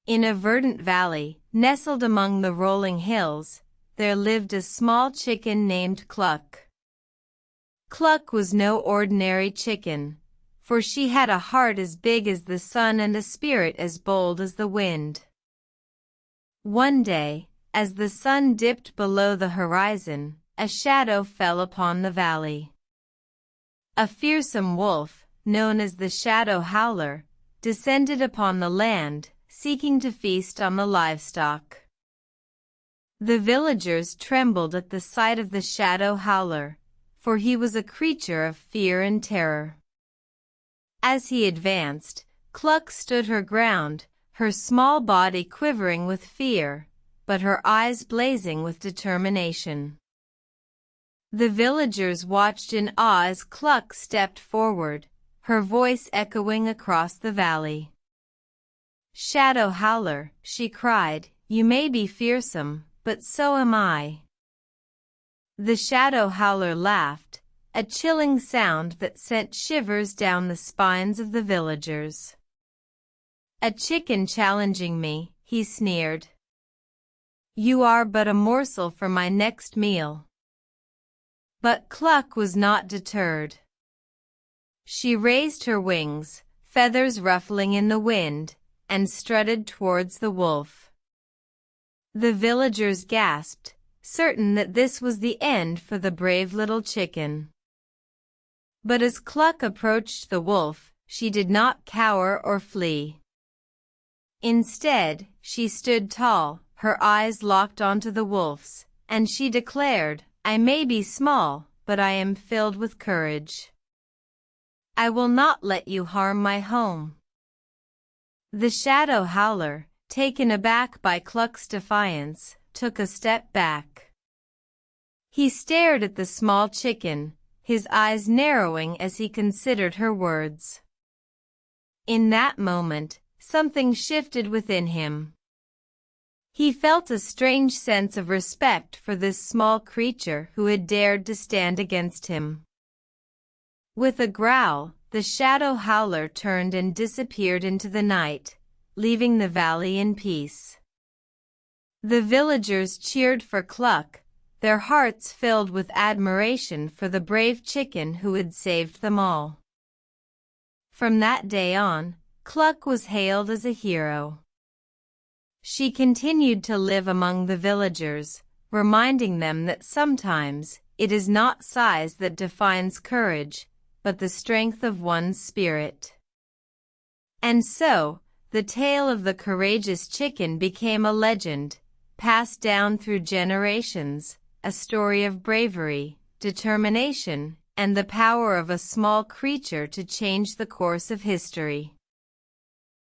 In a verdant valley, nestled among the rolling hills, there lived a small chicken named Cluck. Cluck was no ordinary chicken, for she had a heart as big as the sun and a spirit as bold as the wind. One day, as the sun dipped below the horizon, a shadow fell upon the valley. A fearsome wolf, known as the Shadow Howler, descended upon the land, seeking to feast on the livestock. The villagers trembled at the sight of the Shadow Howler, for he was a creature of fear and terror. As he advanced, Cluck stood her ground, her small body quivering with fear, but her eyes blazing with determination. The villagers watched in awe as Cluck stepped forward, her voice echoing across the valley. "Shadow Howler," she cried, "you may be fearsome, but so am I." The Shadow Howler laughed, a chilling sound that sent shivers down the spines of the villagers. "A chicken challenging me," he sneered. "You are but a morsel for my next meal." But Cluck was not deterred. She raised her wings, feathers ruffling in the wind, and strutted towards the wolf. The villagers gasped, certain that this was the end for the brave little chicken. But as Cluck approached the wolf, she did not cower or flee. Instead, she stood tall, her eyes locked onto the wolf's, and she declared, "I may be small, but I am filled with courage. I will not let you harm my home." The Shadow Howler, taken aback by Cluck's defiance, took a step back. He stared at the small chicken, his eyes narrowing as he considered her words. In that moment, something shifted within him. He felt a strange sense of respect for this small creature who had dared to stand against him. With a growl, the Shadow Howler turned and disappeared into the night, leaving the valley in peace. The villagers cheered for Cluck, their hearts filled with admiration for the brave chicken who had saved them all. From that day on, Cluck was hailed as a hero. She continued to live among the villagers, reminding them that sometimes it is not size that defines courage, but the strength of one's spirit. And so, the tale of the courageous chicken became a legend, passed down through generations, a story of bravery, determination, and the power of a small creature to change the course of history.